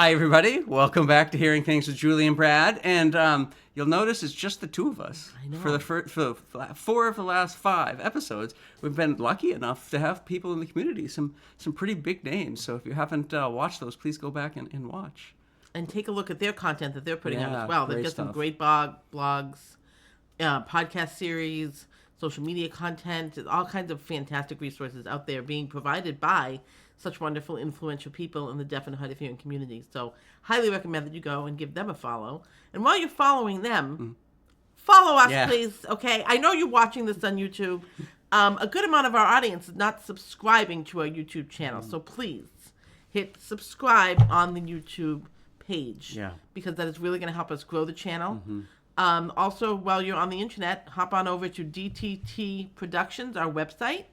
Hi, everybody. Welcome back to Hearing Things with Julie and Brad. And you'll notice it's just the two of us. I know. For the 4 of the last 5 episodes, we've been lucky enough to have people in the community, some pretty big names. So if you haven't watched those, please go back and watch. And take a look at their content that they're putting out Yeah, as well. They've great got some stuff. great blogs, podcast series, social media content, all kinds of fantastic resources out there being provided by such wonderful, influential people in the deaf and hard of hearing community. So highly recommend that you go and give them a follow. And while you're following them, follow us, please, okay? I know you're watching this on YouTube. A good amount of our audience is not subscribing to our YouTube channel. So please hit subscribe on the YouTube page. Yeah. Because that is really going to help us grow the channel. Also, while you're on the internet, hop on over to DTT Productions, our website.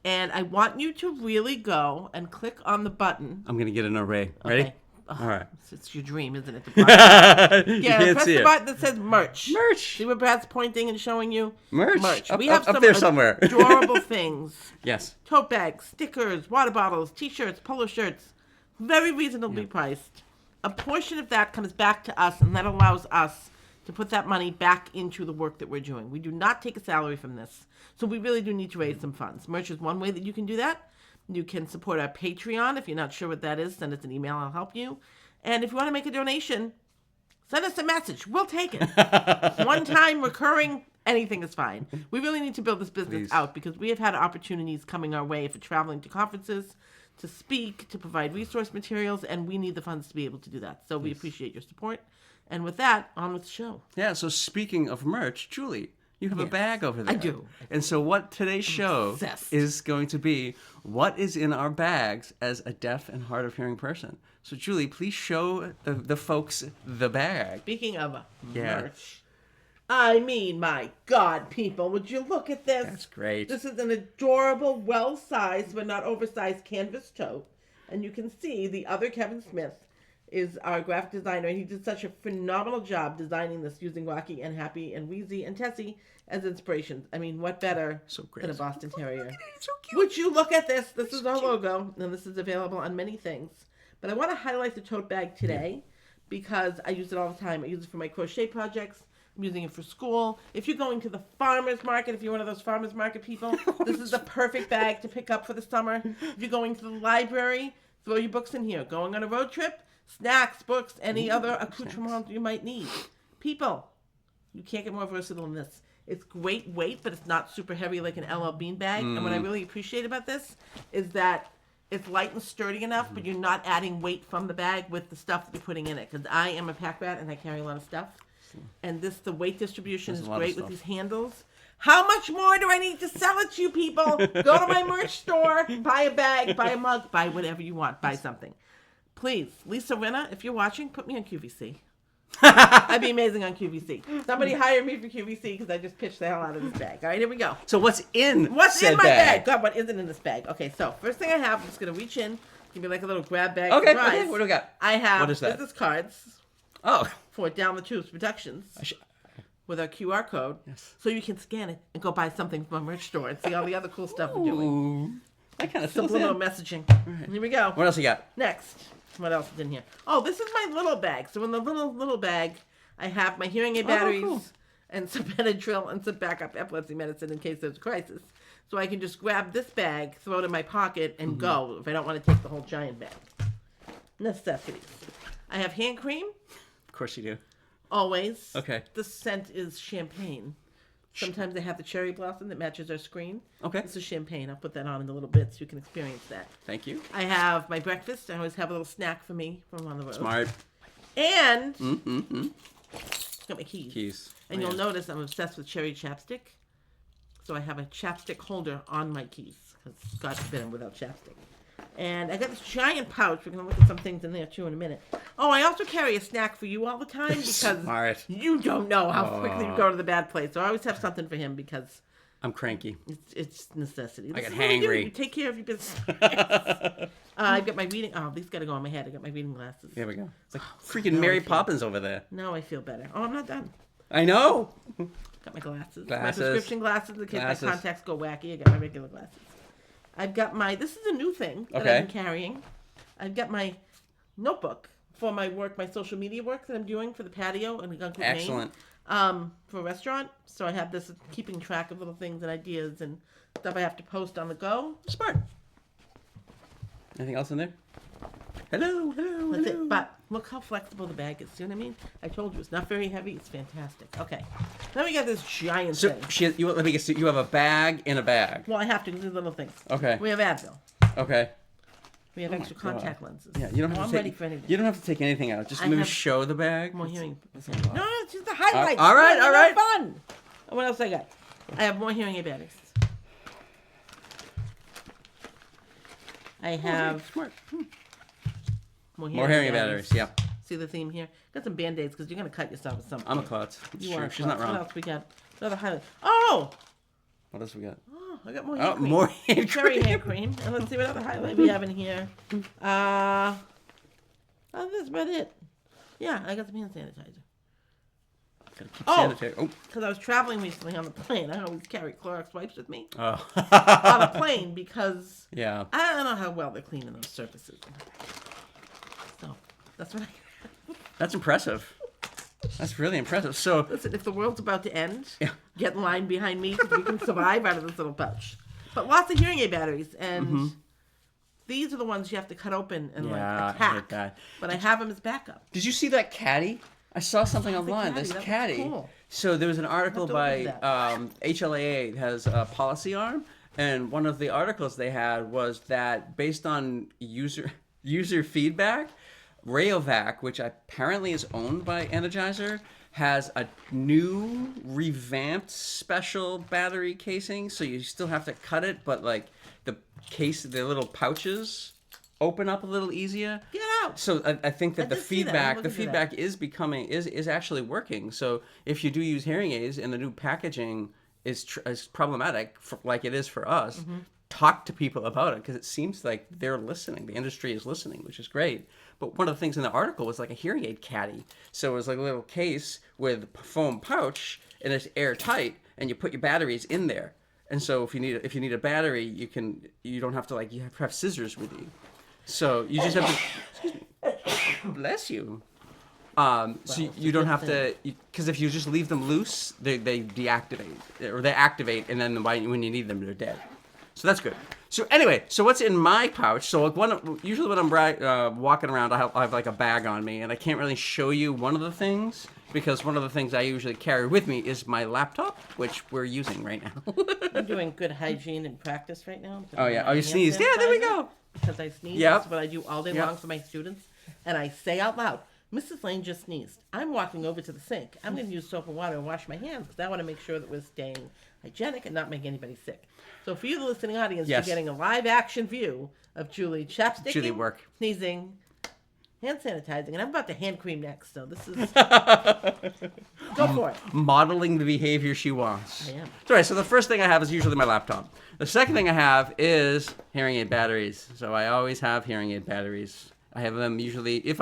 And I want you to really go and click on the button. I'm going to get an array. Ready? Okay. Oh, All right. It's your dream, isn't it? You can't Press see the it. button that says merch. Merch. See what Brad's pointing and showing you? Merch. We have up some there somewhere. adorable things. Yes. Tote bags, stickers, water bottles, t-shirts, polo shirts. Very reasonably priced. A portion of that comes back to us, and that allows us to put that money back into the work that we're doing. We do not take a salary from this. So we really do need to raise some funds. Merch is one way that you can do that. You can support our Patreon. If you're not sure what that is, send us an email. I'll help you. And if you want to make a donation, send us a message. We'll take it. One time, recurring, anything is fine. We really need to build this business out because we have had opportunities coming our way for traveling to conferences, to speak, to provide resource materials, and we need the funds to be able to do that. So we appreciate your support. And with that, on with the show. Yeah, so speaking of merch, Julie, you have a bag over there. I do. And so what today's show obsessed. is going to be, what is in our bags as a deaf and hard of hearing person. So Julie, please show the folks the bag. Speaking of merch, I mean, my God, people, would you look at this? That's great. This is an adorable, well-sized, but not oversized canvas tote. And you can see the other Kevin Smith is our graphic designer. He did such a phenomenal job designing this using Rocky and Happy and Wheezy and Tessie as inspirations. I mean, what better than a Boston Terrier? It's so cute. Would you look at this? This is our logo, and this is available on many things. But I want to highlight the tote bag today because I use it all the time. I use it for my crochet projects. I'm using it for school. If you're going to the farmer's market, if you're one of those farmer's market people, this is the perfect bag to pick up for the summer. If you're going to the library, throw your books in here. Going on a road trip, snacks, books, any other accoutrements you might need. People, you can't get more versatile than this. It's great weight, but it's not super heavy like an LL Bean bag. And what I really appreciate about this is that it's light and sturdy enough, but you're not adding weight from the bag with the stuff that you're putting in it. Because I am a pack rat and I carry a lot of stuff. And the weight distribution is great with these handles. How much more do I need to sell it to you people? Go to my merch store, buy a bag, buy a mug, buy whatever you want, buy something. Please, Lisa Renna, if you're watching, put me on QVC. I'd be amazing on QVC. Somebody hire me for QVC because I just pitched the hell out of this bag. All right, here we go. So what's in What's said in my bag? God, what isn't in this bag? Okay, so first thing I have, I'm just going to reach in, give me like a little grab bag. Okay, surprise. what do we got? I have What is that? business cards Oh. for Down the Tubes Productions with our QR code. Yes. So you can scan it and go buy something from our merch store and see all the other cool stuff we're doing. Ooh. That kind of fills Subliminal in. messaging. Here we go. What else you got? Next. What else is in here? Oh, this is my little bag. So in the little bag, I have my hearing aid batteries cool. and some Benadryl and some backup epilepsy medicine in case there's a crisis. So I can just grab this bag, throw it in my pocket, and go if I don't want to take the whole giant bag. Necessities. I have hand cream. Of course you do. Always. Okay. The scent is champagne. Sometimes I have the cherry blossom that matches our screen. Okay. This is champagne. I'll put that on in a little bit so you can experience that. Thank you. I have my breakfast. I always have a little snack for me from on the road. Smart. And got my keys. And you'll notice I'm obsessed with cherry chapstick. So I have a chapstick holder on my keys. Because God forbid I'm without chapstick. And I got this giant pouch. We're going to look at some things in there too in a minute. Oh, I also carry a snack for you all the time because Smart. you don't know how quickly you go to the bad place. So I always have something for him because I'm cranky. it's necessity. I This get is what we do. hangry. You take care of your business. I've got my reading. Oh, these got to go on my head. I got my reading glasses. There we go. It's like freaking Mary Poppins over there. Now I feel better. Oh, I'm not done. I know. Got my glasses. Glasses. My prescription glasses in case Glasses. my contacts go wacky. I got my regular glasses. I've got my, this is a new thing that Okay. I've been carrying. I've got my notebook for my work, my social media work that I'm doing for the patio in Guncook, Excellent. Maine, for a restaurant. So I have this keeping track of little things and ideas and stuff I have to post on the go. Smart. Anything else in there? Hello. That's it. But look how flexible the bag is. See what I mean? I told you it's not very heavy. It's fantastic. Okay. Then we got this giant So thing. let me guess. You have a bag in a bag. Well, I have to because these little things. Okay. We have Advil. Okay. We have extra contact lenses. Yeah, you don't have I'm to take. ready for anything. You don't have to take anything out. Just I maybe have show the bag. More hearing. No, it's just the highlights. all right. Fun. And what else I got? I have more hearing aid batteries. I have Smart. more hearing batteries. Yeah. See the theme here? Got some Band-Aids because you're going to cut yourself with something. I'm a klutz. You Sure, are a she's not klutz. wrong. What else we got? Another highlight. Oh! What else we got? Oh, I got more hand cream. More hand Cherry cream. hand cream. And let's see what other highlight we have in here. Oh, that's about it. Yeah, I got some hand sanitizer. Gotta keep Oh! sanitary. Oh. Because I was traveling recently on the plane. I always carry Clorox wipes with me Oh. on a plane because Yeah. I don't know how well they're cleaning those surfaces. So that's what I. That's impressive. That's really impressive. So, Listen, if the world's about to end, Yeah. get in line behind me because we can survive out of this little pouch. But lots of hearing aid batteries, and these are the ones you have to cut open and Yeah, like I hate attack. that. But I have them as backup. did you see that caddy? I saw something the online. caddy. This That was caddy. cool. So there was an article to by look at HLAA has a policy arm, and one of the articles they had was that based on user feedback, Rayovac, which apparently is owned by Energizer, has a new revamped special battery casing. So you still have to cut it, but like the little pouches open up a little easier. Get out. So I think that I did see that. I'm looking for feedback is actually working. So if you do use hearing aids and the new packaging is problematic, like it is for us, talk to people about it because it seems like they're listening. The industry is listening, which is great. But one of the things in the article was like a hearing aid caddy. So it was like a little case with a foam pouch and it's airtight, and you put your batteries in there. And so if you need a battery, you don't have to you have scissors with you. So you just have to. Excuse me. Bless you. So you don't have to, because if you just leave them loose, they deactivate or they activate, and then when you need them, they're dead. So that's good. So anyway, so what's in my pouch? So usually when I'm walking around, I have like a bag on me, and I can't really show you one of the things because one of the things I usually carry with me is my laptop, which we're using right now. I'm doing good hygiene and practice right now. Oh yeah, you sneezed. Yeah, there we go. Because I sneeze. Yep. That's what I do all day Yep. long for my students. And I say out loud, Mrs. Lane just sneezed. I'm walking over to the sink. I'm going to use soap and water and wash my hands because I want to make sure that we're staying hygienic and not make anybody sick. So for you, the listening audience, Yes. you're getting a live action view of Julie chapsticking, Julie work. sneezing, hand sanitizing, and I'm about to hand cream next. So this is go for it. Modeling the behavior she wants. I am. So the first thing I have is usually my laptop. The second thing I have is hearing aid batteries. So I always have hearing aid batteries. I have them usually if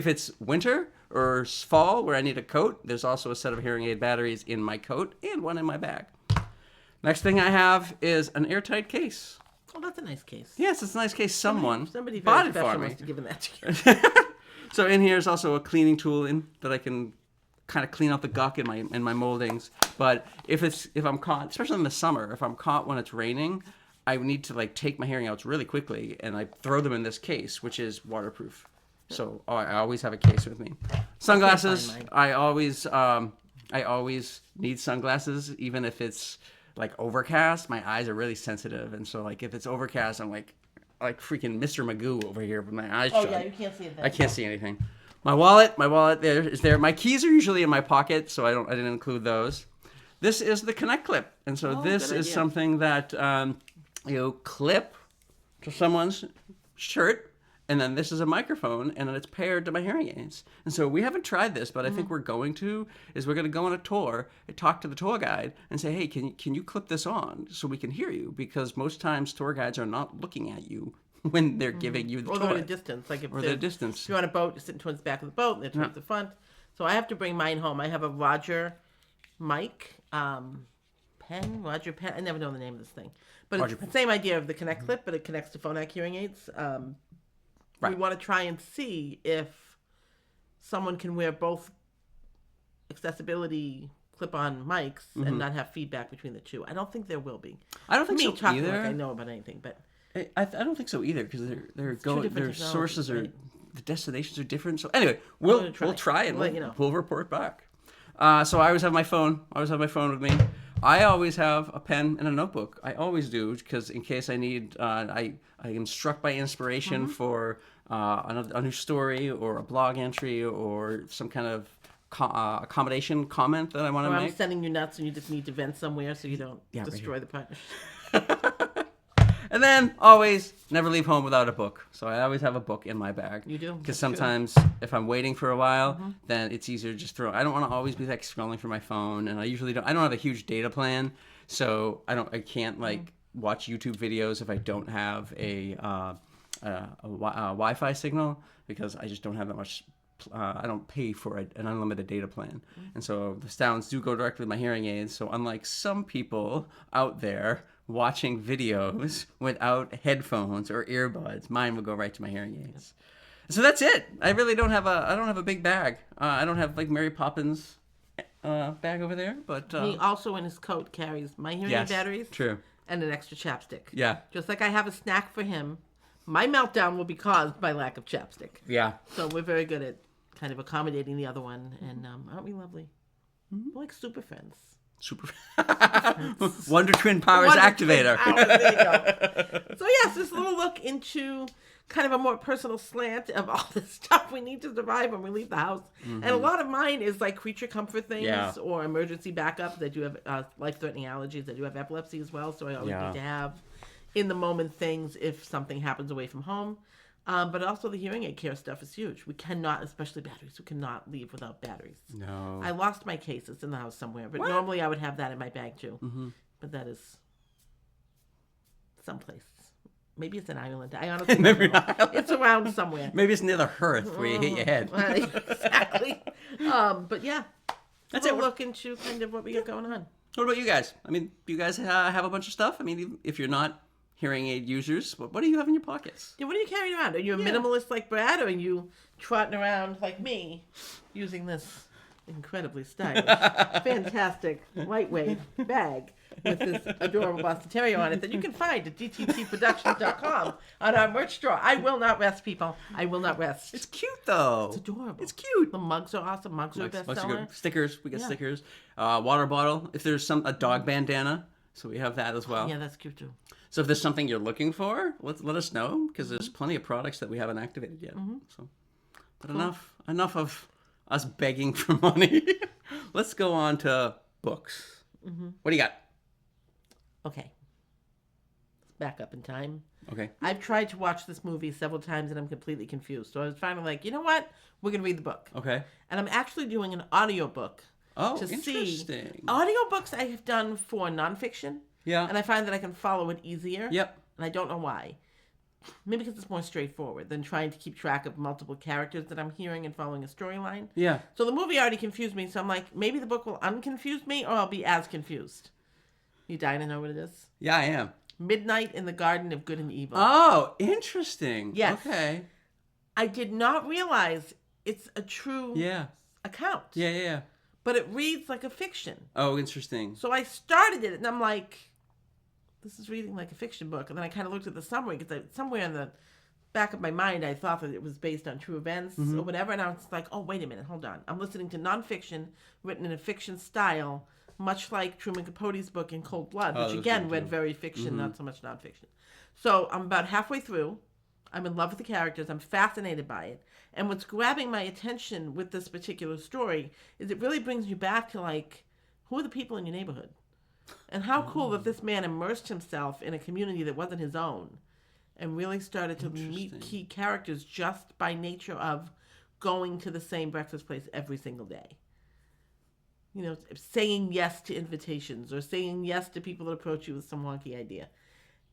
it's winter or fall where I need a coat. There's also a set of hearing aid batteries in my coat and one in my bag. Next thing I have is an airtight case. Oh, that's a nice case. Yes, it's a nice case. Somebody Somebody bought very it for special me. must have given that to you. So in here is also a cleaning tool that I can kind of clean out the guck in my moldings. But if I'm caught, especially in the summer, if I'm caught when it's raining, I need to take my hearing outs really quickly, and I throw them in this case, which is waterproof. So I always have a case with me. Sunglasses. I always need sunglasses, even if it's overcast. My eyes are really sensitive, and so if it's overcast, I'm like freaking Mr. Magoo over here with my eyes shut. Oh yeah, you can't see it. I can't see anything. My wallet there is there. My keys are usually in my pocket, so I didn't include those. This is the Connect clip, and so this is something that you clip to someone's shirt, and then this is a microphone, and then it's paired to my hearing aids. And so we haven't tried this, but I think we're going to go on a tour and talk to the tour guide and say, hey, can you clip this on so we can hear you? Because most times tour guides are not looking at you when they're giving you the Or tour. they're at a distance. If Distance. you're on a boat, you're sitting towards the back of the boat, and they're towards the front. So I have to bring mine home. I have a Roger mic, Roger pen. I never know the name of this thing. But it's the same idea of the Connect clip, but it connects to Phonak hearing aids. We want to try and see if someone can wear both accessibility clip-on mics and not have feedback between the two. I don't think there will be. I don't think so talking either. like I know about anything, but I don't think so either because their sources are, right? the destinations are different. So anyway, we'll try and we'll report back. So I always have my phone. With me. I always have a pen and a notebook. I always do because in case I need, I am struck by inspiration for a new story or a blog entry or some kind of accommodation comment that I want to make. I'm sending you nuts and you just need to vent somewhere so you don't destroy the partnership. And then always never leave home without a book. So I always have a book in my bag. You do? Because sometimes if I'm waiting for a while, then it's easier to just throw. I don't want to always be like scrolling through my phone, and I usually don't. I don't have a huge data plan, so I can't like watch YouTube videos if I don't have a Wi-Fi signal because I just don't have that much. I don't pay for an unlimited data plan. And so the sounds do go directly to my hearing aids. So unlike some people out there watching videos without headphones or earbuds, mine will go right to my hearing aids. So that's it. I really don't have a big bag. I don't have like Mary Poppins bag over there, but he also in his coat carries my hearing aid batteries and an extra chapstick. Yeah. Just like I have a snack for him, my meltdown will be caused by lack of chapstick. Yeah. So we're very good at kind of accommodating the other one, and aren't we lovely? We're like super friends. Super Wonder Twin Powers activator. There you go. So yes, this little look into kind of a more personal slant of all the stuff we need to survive when we leave the house. And a lot of mine is like creature comfort things or emergency backups. I do have life-threatening allergies. I do have epilepsy as well, so I always need to have in the moment things if something happens away from home. But also the hearing aid care stuff is huge. We cannot, especially batteries, we cannot leave without batteries. No. I lost my case. It's in the house somewhere. But normally I would have that in my bag too. But that is someplace. Maybe it's in Ireland. I honestly don't know. It's around somewhere. Maybe it's near the hearth where you hit your head. Exactly. But yeah. That's it. Look into kind of what we got going on. What about you guys? I mean, do you guys have a bunch of stuff? I mean, if you're not hearing aid users, what do you have in your pockets? Yeah, what are you carrying around? Are you a minimalist like Brad, or are you trotting around like me using this incredibly stylish, fantastic, lightweight bag with this adorable Boston Terrier on it that you can find at dttproductions.com on our merch drawer. I will not rest, people. I will not rest. It's cute, though. It's adorable. It's cute. The mugs are awesome. Mugs are a bestseller. Stickers. We got stickers. Water bottle. If there's a dog bandana, so we have that as well. Yeah, that's cute, too. So if there's something you're looking for, let us know, because there's plenty of products that we haven't activated yet. So, but enough of us begging for money. Let's go on to books. What do you got? Okay. Let's back up in time. Okay. I've tried to watch this movie several times and I'm completely confused. So I was finally like, you know what? We're going to read the book. Okay. And I'm actually doing an audiobook. Oh, to interesting. See. Audiobooks I have done for nonfiction. Yeah. And I find that I can follow it easier. Yep. And I don't know why. Maybe because it's more straightforward than trying to keep track of multiple characters that I'm hearing and following a storyline. Yeah. So the movie already confused me, so I'm like, maybe the book will unconfuse me or I'll be as confused. You dying to know what it is? Yeah, I am. Midnight in the Garden of Good and Evil. Oh, interesting. Yes. Okay. I did not realize it's a true account. Yeah. But it reads like a fiction. Oh, interesting. So I started it and I'm like, this is reading like a fiction book. And then I kind of looked at the summary because somewhere in the back of my mind I thought that it was based on true events or whatever. And I was like, oh, wait a minute, hold on. I'm listening to nonfiction written in a fiction style, much like Truman Capote's book In Cold Blood, which again read very fiction, not so much nonfiction. So I'm about halfway through. I'm in love with the characters. I'm fascinated by it. And what's grabbing my attention with this particular story is it really brings you back to like, who are the people in your neighborhood? And how cool that this man immersed himself in a community that wasn't his own and really started to meet key characters just by nature of going to the same breakfast place every single day. You know, saying yes to invitations or saying yes to people that approach you with some wonky idea.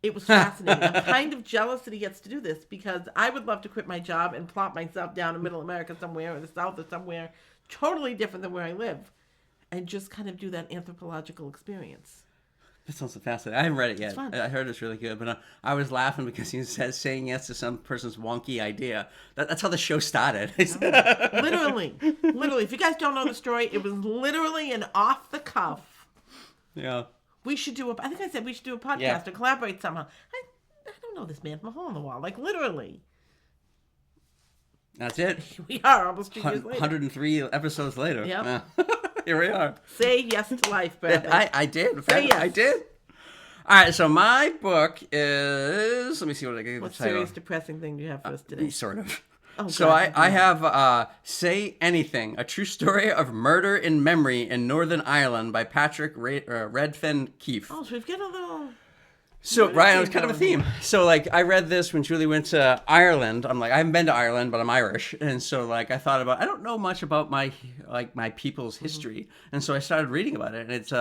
It was fascinating. I'm kind of jealous that he gets to do this because I would love to quit my job and plop myself down in middle America somewhere or the South or somewhere totally different than where I live and just kind of do that anthropological experience. That sounds fascinating. I haven't read it yet. It's fun. I heard it's really good, but I was laughing because he says saying yes to some person's wonky idea. That's how the show started. Literally. If you guys don't know the story, it was literally an off the cuff. Yeah. I think I said we should do a podcast or collaborate somehow. I don't know this man from a hole in the wall. Like, literally. That's it. Here we are, almost 2 years later. 103 episodes later. Yep. Here we are. Say yes to life, Berendt. I did. Say yes. I did. All right, so my book is... Let me see what I can What title. serious, depressing thing do you have for us today? Sort of. Oh, so God. I have Say Anything, A True Story of Murder in Memory in Northern Ireland by Patrick Radfen Keefe. Oh, so we've got a little... So, right, it was kind of a theme. So, like, I read this when Julie went to Ireland. I'm like, I haven't been to Ireland, but I'm Irish. And so, like, I thought about, I don't know much about my people's history. And so I started reading about it. And it's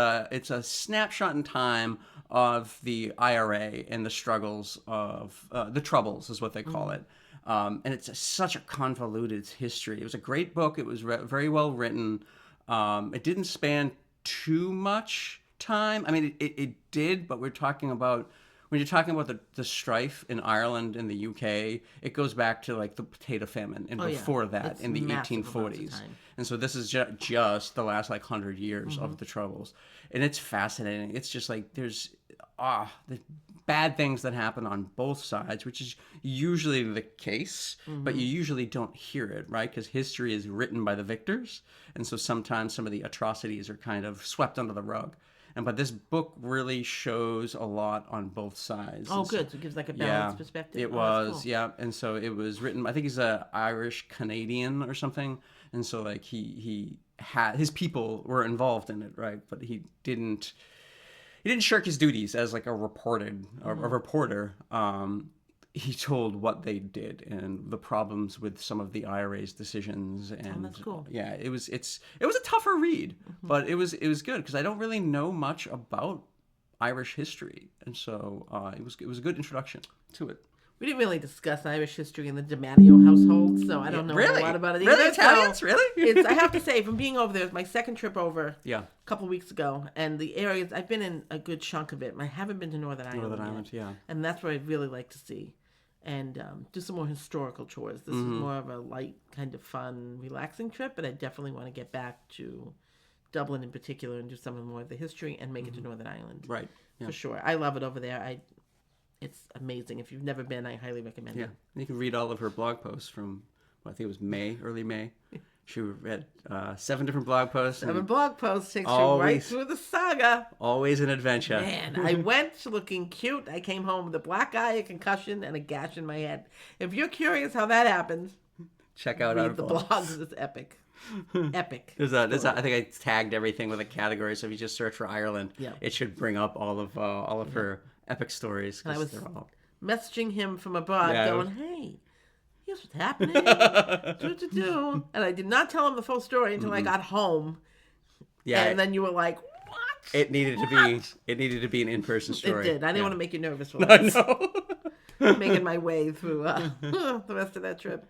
a snapshot in time of the IRA and the struggles of, the Troubles is what they call it. And it's such a convoluted history. It was a great book. It was very well written. It didn't span too much time. I mean, it did, but when you're talking about the strife in Ireland and the UK, it goes back to like the potato famine and before that it's in the massive 1840s. time. And so this is just the last like 100 years of the Troubles. And it's fascinating. It's just like there's the bad things that happen on both sides, which is usually the case, but you usually don't hear it, right? Because history is written by the victors. And so sometimes some of the atrocities are kind of swept under the rug. But this book really shows a lot on both sides. Oh, good. So it gives like a balanced perspective. It was, cool. Yeah. And so it was written, I think he's a Irish Canadian or something. And so like he had, his people were involved in it, right? But he didn't shirk his duties as like a reporter. He told what they did and the problems with some of the IRA's decisions, and that's cool. Yeah, it was a tougher read, but it was good because I don't really know much about Irish history, and so it was a good introduction to it. We didn't really discuss Irish history in the DiMatteo household, so I don't know a lot about it either. Really? Italians? Really? I have to say, from being over there, it was my second trip over a couple weeks ago, and the areas, I've been in a good chunk of it. I haven't been to Northern Ireland yet. Yeah. And that's where I'd really like to see. And do some more historical tours. This is more of a light, kind of fun, relaxing trip, but I definitely want to get back to Dublin in particular and do some more of the history and make it to Northern Ireland. Right. Yeah. For sure. I love it over there. It's amazing. If you've never been, I highly recommend it. Yeah. You can read all of her blog posts from, I think it was early May. She read 7 different blog posts. 7 blog posts takes you right through the saga. Always an adventure. Man, I went looking cute. I came home with a black eye, a concussion, and a gash in my head. If you're curious how that happens, check out our the blogs. It's epic. Epic. There's I think I tagged everything with a category, so if you just search for Ireland, it should bring up all of her epic stories. And I was messaging him from abroad going, hey, here's what's happening. And I did not tell him the full story until I got home. Yeah. And then you were like, what? It needed to be an in-person story. It did. I didn't want to make you nervous while I was making my way through the rest of that trip.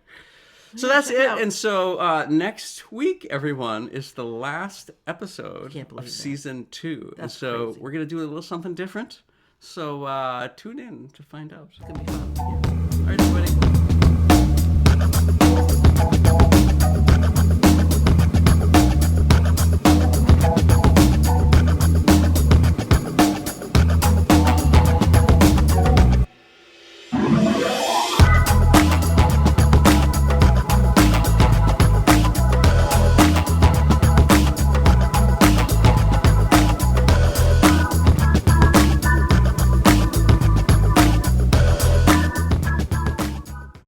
So that's it. And so next week, everyone, is the last episode of season 2. And so we're going to do a little something different. So tune in to find out. It's going to be fun. All right, everybody.